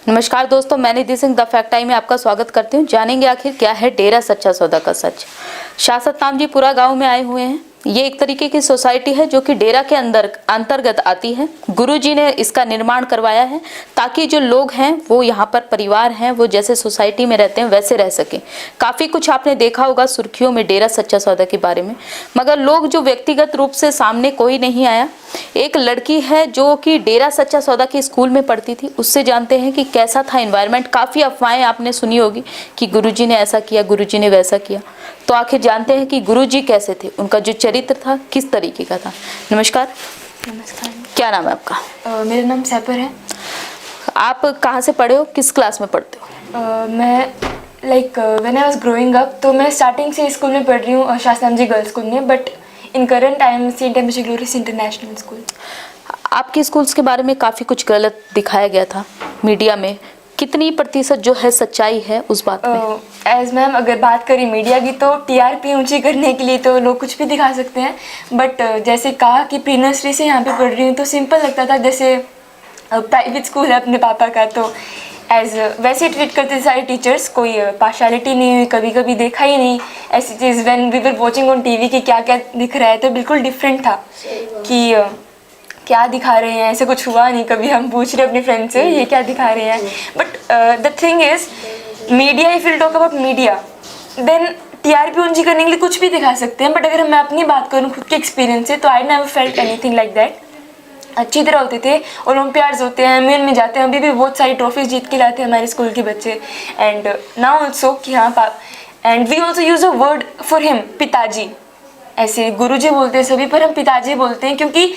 नमस्कार दोस्तों, मैं निधि सिंह द फैक्ट टाइम में आपका स्वागत करती हूँ। जानेंगे आखिर क्या है डेरा सच्चा सौदा का सच। शासत नाम जी पूरा गांव में आए हुए हैं। ये एक तरीके की सोसाइटी है जो कि डेरा के अंतर्गत आती है। गुरुजी ने इसका निर्माण करवाया है ताकि जो लोग हैं वो यहाँ पर परिवार हैं वो जैसे सोसाइटी में रहते हैं वैसे रह सकें। काफ़ी कुछ आपने देखा होगा सुर्खियों में डेरा सच्चा सौदा के बारे में, मगर लोग जो व्यक्तिगत रूप से सामने कोई नहीं आया। एक लड़की है जो कि डेरा सच्चा सौदा के स्कूल में पढ़ती थी, उससे जानते हैं कि कैसा था एनवायरनमेंट। काफ़ी अफवाहें आपने सुनी होगी कि गुरुजी ने ऐसा किया, गुरुजी ने वैसा किया। तो आखिर जानते हैं कि गुरुजी कैसे थे, उनका जो चरित्र था किस तरीके का था। नमस्कार। नमस्कार। क्या नाम है आपका? मेरा नाम सैपर है। आप कहाँ से पढ़े हो, किस क्लास में पढ़ते हो? मैं when I was growing up तो मैं स्टार्टिंग से स्कूल में पढ़ रही हूँ, शास्त्राम जी गर्ल्स स्कूल में, but in current I am saint embassy glorious international school. आपके स्कूल्स के बारे में काफ़ी कुछ गलत दिखाया गया था मीडिया में, कितनी प्रतिशत जो है सच्चाई है उस बात में? एज मैम अगर बात करें मीडिया की तो टीआरपी ऊंची करने के लिए तो लोग कुछ भी दिखा सकते हैं, बट जैसे कहा कि प्री नर्सरी से यहाँ पे पढ़ रही हूँ तो सिंपल लगता था, जैसे प्राइवेट स्कूल है अपने पापा का, तो एज वैसे ट्रीट करते थे सारे टीचर्स, कोई पार्शलिटी नहीं हुई, कभी कभी देखा ही नहीं ऐसी चीज़। When we were watching on TV कि क्या क्या दिख रहा है तो बिल्कुल डिफरेंट था कि क्या दिखा रहे हैं, ऐसे कुछ हुआ नहीं। कभी हम पूछ रहे अपने फ्रेंड से ये क्या दिखा रहे हैं, but the thing is media, if will talk about media then TRP ऊंची करने के लिए कुछ भी दिखा सकते हैं, बट अगर मैं अपनी बात करूँ खुद के एक्सपीरियंस से तो I never felt anything like that. अच्छी तरह होते थे, ओलंपियाड्स होते हैं, मेन में जाते हैं, अभी भी बहुत सारी ट्रॉफीज जीत के लाते हैं हमारे स्कूल के बच्चे। एंड नाउ ऑल्सो कि हाँ, and we also use a word for him, पिताजी। ऐसे गुरुजी बोलते हैं सभी, पर हम पिताजी बोलते हैं क्योंकि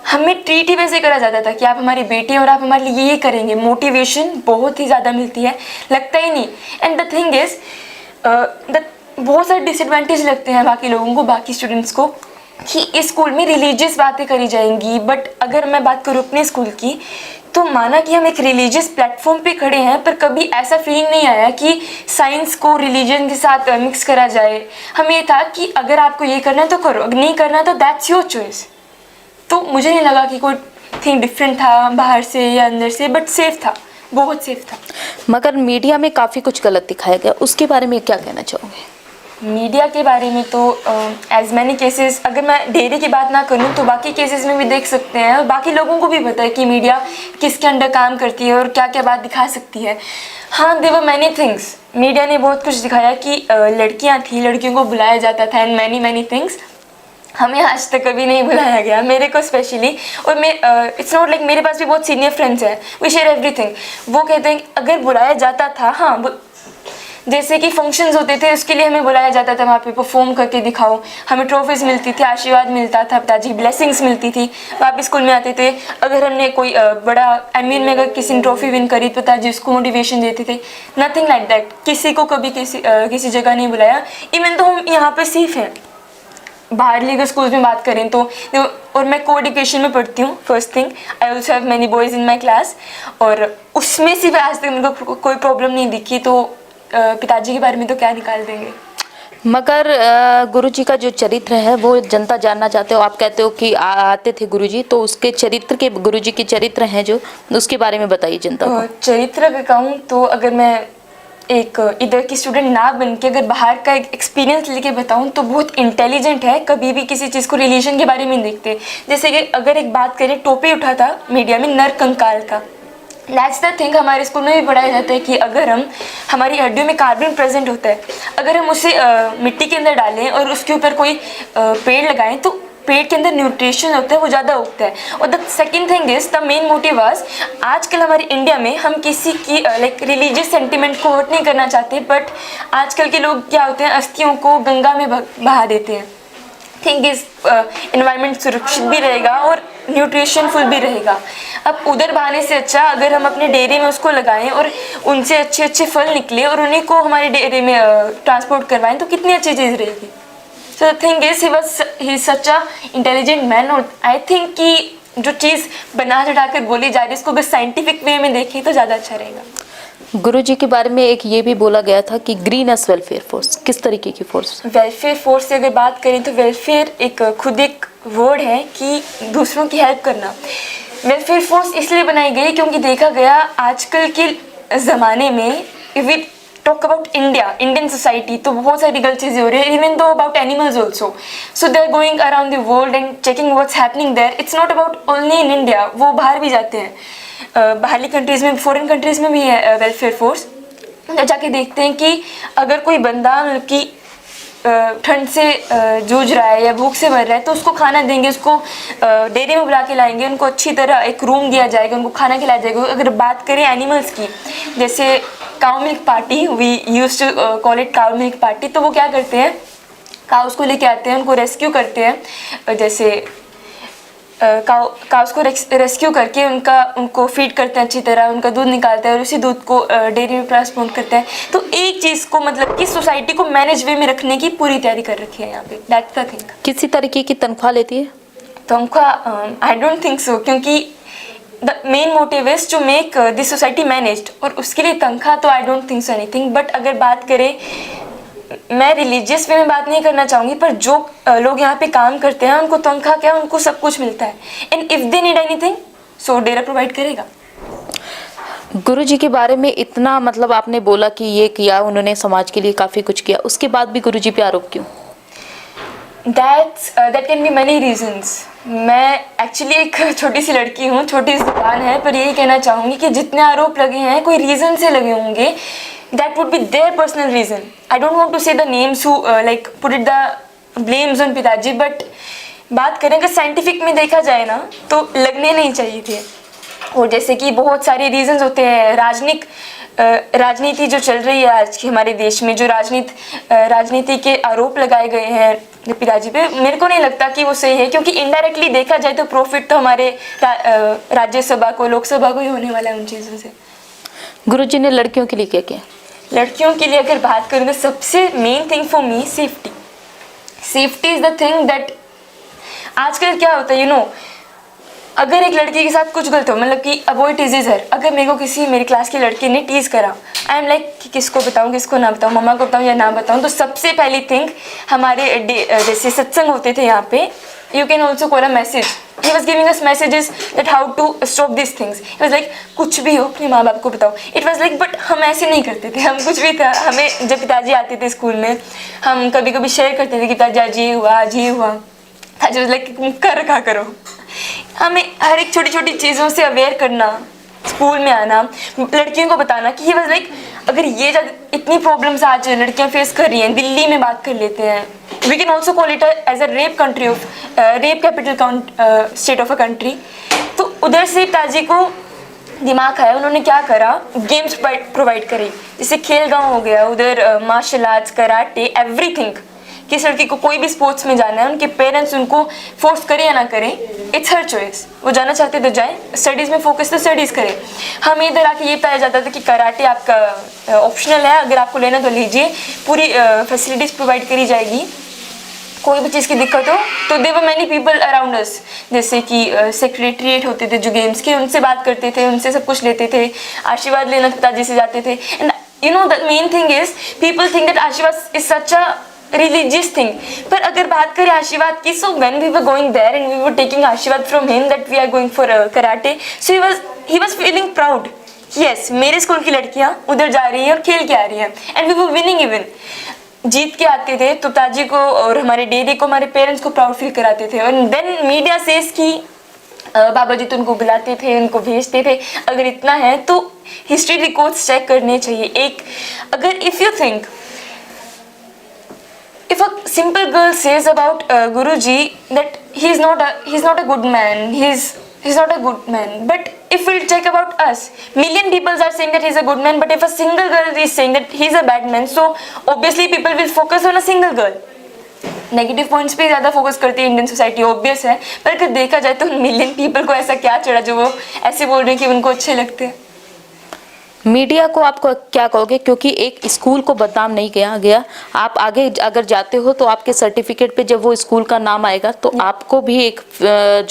हमें ट्रीट ही वैसे करा जाता था कि आप हमारी बेटी हैं और आप हमारे लिए ये करेंगे। मोटिवेशन बहुत ही ज़्यादा मिलती है, लगता ही नहीं। एंड द थिंग इज बहुत सारे डिसएडवांटेज लगते हैं बाकी लोगों को, बाकी स्टूडेंट्स को, कि इस स्कूल में रिलीजियस बातें करी जाएंगी। बट अगर मैं बात करूँ अपने स्कूल की तो माना कि हम एक रिलीजियस प्लेटफॉर्म पे खड़े हैं, पर कभी ऐसा फीलिंग नहीं आया कि साइंस को रिलीजन के साथ मिक्स करा जाए। हमें ये था कि अगर आपको ये करना है तो करो, अगर नहीं करना तो दैट्स योर चॉइस। तो मुझे नहीं लगा कि कोई थिंग डिफरेंट था बाहर से या अंदर से, बट सेफ था, बहुत सेफ था। मगर मीडिया में काफ़ी कुछ गलत दिखाया गया, उसके बारे में क्या कहना चाहोगे? मीडिया के बारे में तो एज मैनी केसेस, अगर मैं डेयरी की बात ना करूं तो बाकी केसेस में भी देख सकते हैं, और बाकी लोगों को भी पता है कि मीडिया किसके अंडर काम करती है और क्या क्या बात दिखा सकती है। हाँ, there were many things. Media ने बहुत कुछ दिखाया कि लड़कियां थी, लड़कियों को बुलाया जाता था, एंड मैनी मैनी थिंग्स। हमें आज तक कभी नहीं बुलाया गया, मेरे को स्पेशली। और मैं इट्स नॉट लाइक, मेरे पास भी बहुत सीनियर फ्रेंड्स हैं, वी शेयर एवरीथिंग। वो कहते हैं कि अगर बुलाया जाता था, हाँ, जैसे कि फंक्शंस होते थे उसके लिए हमें बुलाया जाता था, वहाँ पे परफॉर्म करके दिखाओ, हमें ट्रॉफीज़ मिलती थी, आशीर्वाद मिलता था, पिताजी ब्लेसिंग्स मिलती थी, वापस स्कूल में आते थे। अगर हमने कोई बड़ा एमइन में अगर किसी ने ट्रॉफी विन करी तो पिताजी उसको मोटिवेशन देते थे। नथिंग लाइक दैट, किसी को कभी किसी जगह नहीं बुलाया। इवन तो हम यहाँ पे सेफ हैं। बाहरली अगर स्कूल में बात करें तो, और मैं को एजुकेशन में पढ़ती हूँ, first thing I also have many boys in my class, और उसमें से आज तक मेरे को कोई प्रॉब्लम नहीं दिखी। तो पिताजी के बारे में तो क्या निकाल देंगे। मगर गुरुजी का जो चरित्र है वो जनता जानना चाहते हो। आप कहते हो कि आते थे गुरुजी, तो उसके चरित्र के, गुरुजी के चरित्र हैं जो, उसके बारे में बताइए जनता को। चरित्र अगर कहूँ तो अगर मैं एक इधर की स्टूडेंट ना बन के अगर बाहर का एक एक्सपीरियंस लेके बताऊँ तो बहुत इंटेलिजेंट है, कभी भी किसी चीज़ को रिलीजन के बारे में देखते। जैसे कि अगर एक बात करें, टोपी उठा था मीडिया में नर कंकाल का, दैट्स द थिंग। हमारे स्कूल में भी पढ़ाया जाता है कि अगर हमारी हड्डियों में कार्बन प्रेजेंट होता है, अगर हम उसे मिट्टी के अंदर डालें और उसके ऊपर कोई पेड़ लगाएं तो पेड़ के अंदर न्यूट्रिशन होता है, वो ज़्यादा उगता है। और the second thing is, the main motive was, आजकल हमारे इंडिया में हम किसी की लाइक रिलीजियस सेंटिमेंट को हर्ट नहीं करना चाहते, बट आजकल के लोग क्या होते हैं, अस्थियों को गंगा में बहा देते हैं। थिंग इज एनवायरनमेंट सुरक्षित भी रहेगा और न्यूट्रिशनफुल भी रहेगा। अब उधर बहाने से अच्छा अगर हम अपने डेयरी में उसको लगाएं और उनसे अच्छे अच्छे फल निकले और उन्हीं को हमारे डेयरी में ट्रांसपोर्ट करवाएं तो कितनी अच्छी चीज़ रहेगी। So the thing is he is such a intelligent man. और आई थिंक कि जो चीज़ बना चढ़ाकर बोली जा रही है इसको अगर साइंटिफिक वे में देखें तो ज़्यादा अच्छा रहेगा। गुरुजी के बारे में एक ये भी बोला गया था कि ग्रीन वेलफेयर फोर्स, किस तरीके की फोर्स? वेलफेयर फोर्स से अगर बात करें तो वेलफेयर एक खुद एक वर्ड है कि दूसरों की हेल्प करना। वेलफेयर फोर्स इसलिए बनाई गई क्योंकि देखा गया आजकल के ज़माने में, if we talk about Indian society, तो बहुत सारी गलत चीज़ें हो रही है, even though about animals also. So they are going around the world and checking what's happening there. It's not about only in India, वो बाहर भी जाते हैं, बाहरली कंट्रीज़ में, फॉरेन कंट्रीज़ में भी है वेलफेयर फोर्स। जाके देखते हैं कि अगर कोई बंदा मतलब कि ठंड से जूझ रहा है या भूख से मर रहा है, तो उसको खाना देंगे, उसको डेयरी में बुला के लाएंगे, उनको अच्छी तरह एक रूम दिया जाएगा, उनको खाना खिलाया जाएगा। अगर बात करें एनिमल्स की, जैसे cow milk party, we used to call it cow milk party, तो वो क्या करते हैं, काउस को लेके आते हैं, उनको रेस्क्यू करते हैं, जैसे काउस को रेस्क्यू करके उनको फीड करते हैं अच्छी तरह, उनका दूध निकालते हैं और उसी दूध को डेयरी में ट्रांसपोर्ट करते हैं। तो एक चीज़ को मतलब कि सोसाइटी को मैनेज वे में रखने की पूरी तैयारी कर रखी है यहाँ पे। That's the thing. किसी तरीके की तनख्वाह लेती है? तनख्वाह आई डोंट थिंक सो, क्योंकि the main motive is to make this society managed, और उसके लिए तनख्वाह तो I don't think so anything. But अगर बात करें, मैं रिलीजियस वे में बात नहीं करना चाहूँगी, पर जो लोग यहाँ पे काम करते हैं उनको तनख्वाह क्या, उनको सब कुछ मिलता है। And if they need anything, so Dera provide करेगा। गुरुजी के बारे में इतना मतलब आपने बोला कि ये किया, उन्होंने समाज के लिए काफ़ी कुछ किया, उसके बाद भी गुरुजी पे आरोप क्यों? That can be many reasons. मैं एक्चुअली एक छोटी सी लड़की हूँ, छोटी सी दुकान है, पर यही कहना चाहूँगी कि जितने आरोप लगे हैं कोई रीज़न से लगे होंगे। That would be their personal reason. I don't want to say the names who like put it the blames on पिताजी, but बात करें अगर साइंटिफिक में देखा जाए ना, तो लगने नहीं चाहिए थे। और जैसे कि बहुत सारे रीजंस होते हैं, राजनीति जो चल रही है आज की हमारे देश में, जो राजनीति के आरोप लगाए गए हैं पिताजी पे, मेरे को नहीं लगता कि वो सही है, क्योंकि इनडायरेक्टली देखा जाए तो प्रॉफिट तो हमारे राज्यसभा को, लोकसभा को ही होने वाला है उन चीज़ों से। गुरुजी ने लड़कियों के लिए क्या किया? लड़कियों के लिए अगर बात करूँ तो सबसे main thing for me safety. Safety is the thing that आजकल क्या होता है, यू नो, अगर एक लड़की के साथ कुछ गलत हो, मतलब कि अवॉइड टीजेज है, अगर मेरे को किसी मेरी क्लास की लड़की ने टीज करा, आई एम लाइक कि किसको बताऊँ, किसको ना बताऊँ, मम्मा को बताऊँ या ना बताऊँ। तो सबसे पहली थिंग, हमारे जैसे सत्संग होते थे यहाँ पे, you can also call a message. He was giving us messages that how to stop these things. He was like, कुछ भी हो अपने माँ बाप को बताओ. It was like, but हम ऐसे नहीं करते थे, हम कुछ भी था, हमें जब पिताजी आते थे स्कूल में, हम कभी कभी शेयर करते थे कि पिताजी आज ये हुआ, आज ये हुआ. पिताजी was like, कर रखा करो. हमें हर एक छोटी छोटी चीज़ों से अवेयर करना, स्कूल में आना, लड़कियों को बताना कि ही वाज लाइक, अगर ये इतनी प्रॉब्लम्स आज लड़कियां फेस कर रही हैं, दिल्ली में बात कर लेते हैं, we can also call it as a rape country of rape capital state of a country. तो उधर से पिताजी को दिमाग आया, उन्होंने क्या करा, गेम्स प्रोवाइड करी, जैसे खेल गाँव हो गया, उधर मार्शल आर्ट्स, कराटे, एवरीथिंग. किस लड़की को कोई भी स्पोर्ट्स में जाना है, उनके पेरेंट्स उनको फोर्स करें या ना करें, इट्स हर चॉइस. वो जाना चाहते तो जाए, स्टडीज़ में फोकस तो स्टडीज़ करें. हमें इधर आके ये बताया जाता था कि कराटे आपका ऑप्शनल है, अगर आपको लेना तो लीजिए, पूरी फैसिलिटीज़ प्रोवाइड करी जाएगी, कोई भी चीज़ की दिक्कत हो तो there were many people around us, जैसे कि सेक्रेटरीट होते थे जो गेम्स के, उनसे बात करते थे, उनसे सब कुछ लेते थे, आशीर्वाद लेना पिताजी से जाते थे. And you know the main thing is, people think that aashirwad is such a religious thing. पर अगर बात करें आशीर्वाद की, so when we were going there and we were taking आशीर्वाद from him that we are going for karate, so he was feeling proud. Yes, मेरे school की लड़कियां उधर जा रही हैं और खेल के आ रही हैं, and we were winning even. जीत के आते थे तो पिताजी को और हमारे डेडी को, हमारे पेरेंट्स को प्राउड फील कराते थे. और देन मीडिया सेज कि बाबा जी तो उनको बुलाते थे, उनको भेजते थे. अगर इतना है तो हिस्ट्री रिकॉर्ड्स चेक करने चाहिए. एक अगर if you think, if a simple girl says about Guruji that he's not a good man, he's not a good man, but if we'll check about us, million people are saying that he's a good man, but if a single girl is saying that he's a bad man, so obviously people will focus on a single girl. Negative points पे ज़्यादा focus करती है Indian society, obvious है. पर अगर देखा जाए तो मिलियन पीपल को ऐसा क्या चढ़ा जो वो ऐसे बोल रहे हैं कि उनको अच्छे लगते हैं. मीडिया को आपको क्या कहोगे, क्योंकि एक स्कूल को बदनाम नहीं किया गया, आप आगे अगर जाते हो तो आपके सर्टिफिकेट पे जब वो स्कूल का नाम आएगा तो आपको भी एक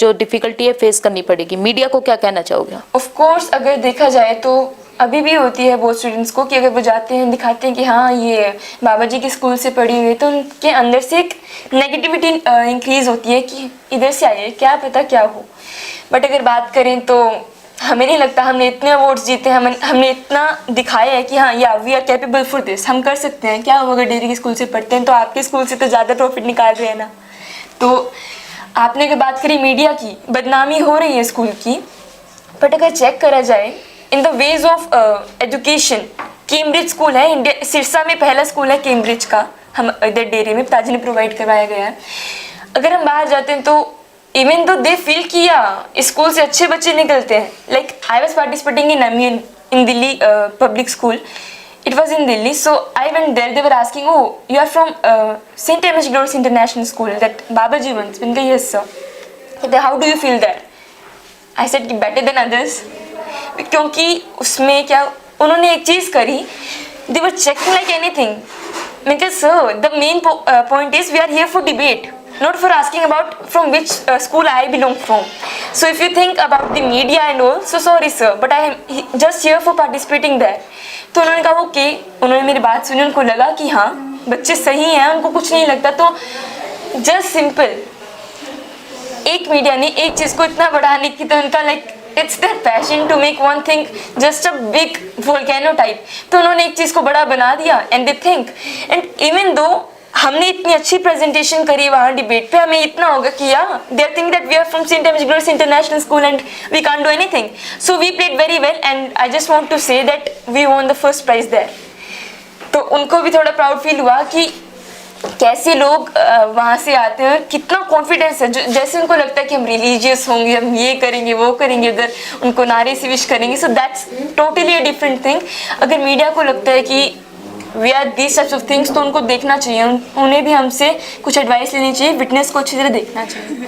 जो डिफिकल्टी है फेस करनी पड़ेगी. मीडिया को क्या कहना चाहोगे? ऑफ कोर्स अगर देखा जाए तो अभी भी होती है बहुत स्टूडेंट्स को कि अगर वो जाते हैं दिखाते हैं कि हाँ ये बाबा जी के स्कूल से पढ़ी हुई है, तो उनके अंदर से एक नेगेटिविटी इंक्रीज होती है कि इधर से आई है, क्या पता क्या हो। बट अगर बात करें तो हमें नहीं लगता, हमने इतने अवार्ड्स जीते हैं, हमने इतना दिखाया है कि हाँ या we are capable for this, हम कर सकते हैं। क्या हो अगर डेयरी के स्कूल से पढ़ते हैं तो आपके स्कूल से तो ज़्यादा प्रॉफिट निकाल रहे हैं ना। तो आपने अगर बात करी मीडिया की, बदनामी हो रही है स्कूल की, बट अगर चेक करा जाए in the ways of education, Cambridge school है इंडिया, सिरसा में पहला स्कूल है कैम्ब्रिज का, हम इधर डेरे में पिताजी ने प्रोवाइड करवाया गया है। अगर हम बाहर जाते हैं तो इवन दो दे फील किया स्कूल से अच्छे बच्चे निकलते हैं। Like I was participating in MU in Delhi public school, it was in Delhi, so I went there. They were asking, oh, you are from St. Amos Girls International School that Babaji wants. मैंने कहा yes sir. कहते how do you feel there? I said better than others, क्योंकि उसमें क्या उन्होंने एक चीज़ करी, they were checking like anything. मैंने कहा sir, the main point is we are here for debate, not for asking about from which school I belong from. So if you think about the media and all, so sorry sir, but I am just here for participating there. तो उन्होंने कहा okay, उन्होंने मेरी बात सुनी, उनको लगा कि हाँ बच्चे सही हैं, उनको कुछ नहीं लगता। तो जस्ट सिंपल एक मीडिया ने एक चीज़ को इतना बढ़ाने की, तो उनका like it's their passion to make one thing just a big volcano type. तो उन्होंने एक चीज़ को बड़ा बना दिया and they think, and even though हमने इतनी अच्छी प्रेजेंटेशन करी वहाँ डिबेट पे, हमें इतना होगा कि यार they are think that we are from saint aims girls international school and we can't do anything. So we played very well and I just want to say that we won the first prize there. तो उनको भी थोड़ा proud feel हुआ कि कैसे लोग वहाँ से आते हैं, कितना कॉन्फिडेंस है, जैसे उनको लगता है कि हम रिलीजियस होंगे, हम ये करेंगे वो करेंगे, उधर उनको नारे से विश करेंगे। So that's totally a different thing. अगर मीडिया को लगता है कि we are these types of things, तो उनको देखना चाहिए, उन्हें भी हमसे कुछ एडवाइस लेनी चाहिए, विटनेस को अच्छी तरह देखना चाहिए।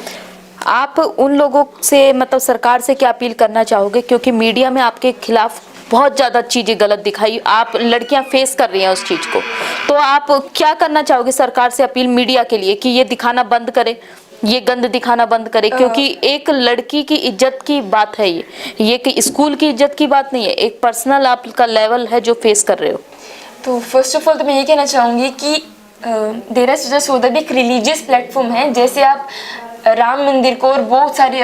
आप उन लोगों से मतलब सरकार से क्या अपील करना चाहोगे, क्योंकि मीडिया में आपके खिलाफ बहुत ज़्यादा चीज़ें गलत दिखाई, आप लड़कियां फेस कर रही हैं उस चीज़ को, तो आप क्या करना चाहोगे सरकार से अपील मीडिया के लिए कि ये दिखाना बंद करे, ये गंद दिखाना बंद करे? क्योंकि एक लड़की की इज्जत की बात है, ये कि स्कूल की इज्जत की बात नहीं है, एक पर्सनल आपका लेवल है जो फेस कर रहे हो। तो फर्स्ट ऑफ ऑल तो मैं ये कहना चाहूँगी कि डेरा सच्चा सौदा भी एक रिलीजियस प्लेटफॉर्म है। जैसे आप राम मंदिर को और बहुत सारे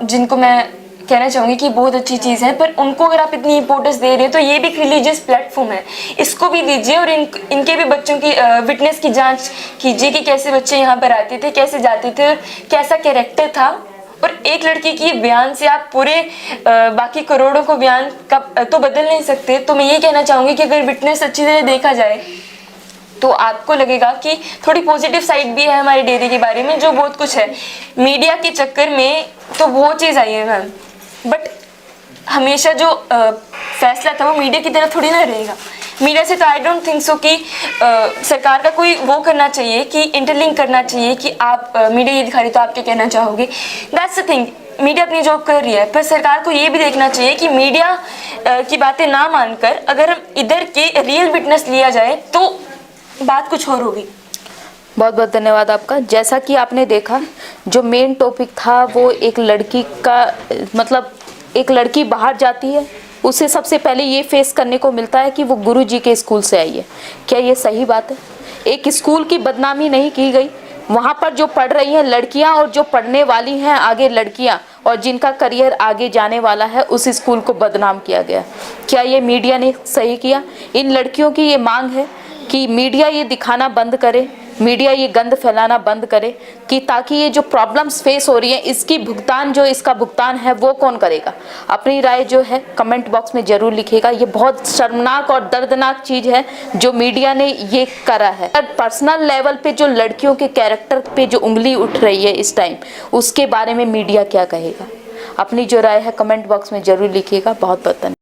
जिनको मैं कहना चाहूँगी कि बहुत अच्छी चीज़ है, पर उनको अगर आप इतनी इंपॉर्टेंस दे रहे हो तो ये भी एक रिलीजियस प्लेटफॉर्म है, इसको भी दीजिए और इनके भी बच्चों की विटनेस की जांच कीजिए कि कैसे बच्चे यहाँ पर आते थे, कैसे जाते थे और कैसा कैरेक्टर था। और एक लड़की की बयान से आप पूरे बाकी करोड़ों को बयान का तो बदल नहीं सकते। तो मैं ये कहना चाहूँगी कि अगर विटनेस अच्छी तरह देखा जाए तो आपको लगेगा कि थोड़ी पॉजिटिव साइड भी है हमारे डेयरी के बारे में, जो बहुत कुछ है। मीडिया के चक्कर में तो बहुत चीज़ आई है मैम, बट हमेशा जो फैसला था वो मीडिया की तरफ थोड़ी ना रहेगा। मीडिया से तो आई डोंट थिंक सो कि सरकार का कोई वो करना चाहिए कि इंटरलिंक करना चाहिए कि आप मीडिया ये दिखा रही तो आप क्या कहना चाहोगे। दैट्स द थिंग, मीडिया अपनी जॉब कर रही है, पर सरकार को ये भी देखना चाहिए कि मीडिया की बातें ना मानकर अगर इधर के रियल विटनेस लिया जाए तो बात कुछ और होगी। बहुत बहुत धन्यवाद आपका। जैसा कि आपने देखा, जो मेन टॉपिक था वो एक लड़की का, मतलब एक लड़की बाहर जाती है, उसे सबसे पहले ये फेस करने को मिलता है कि वो गुरुजी के स्कूल से आई है। क्या ये सही बात है? एक स्कूल की बदनामी नहीं की गई, वहाँ पर जो पढ़ रही हैं लड़कियाँ और जो पढ़ने वाली हैं आगे लड़कियाँ और जिनका करियर आगे जाने वाला है, उस स्कूल को बदनाम किया गया। क्या ये मीडिया ने सही किया? इन लड़कियों की ये मांग है कि मीडिया ये दिखाना बंद करे, मीडिया ये गंद फैलाना बंद करे, कि ताकि ये जो प्रॉब्लम्स फेस हो रही हैं इसकी भुगतान, जो इसका भुगतान है वो कौन करेगा। अपनी राय जो है कमेंट बॉक्स में जरूर लिखिएगा। ये बहुत शर्मनाक और दर्दनाक चीज़ है जो मीडिया ने ये करा है। पर्सनल लेवल पे जो लड़कियों के कैरेक्टर पे जो उंगली उठ रही है इस टाइम, उसके बारे में मीडिया क्या कहेगा? अपनी जो राय है कमेंट बॉक्स में जरूर लिखिएगा। बहुत बहुत धन्यवाद।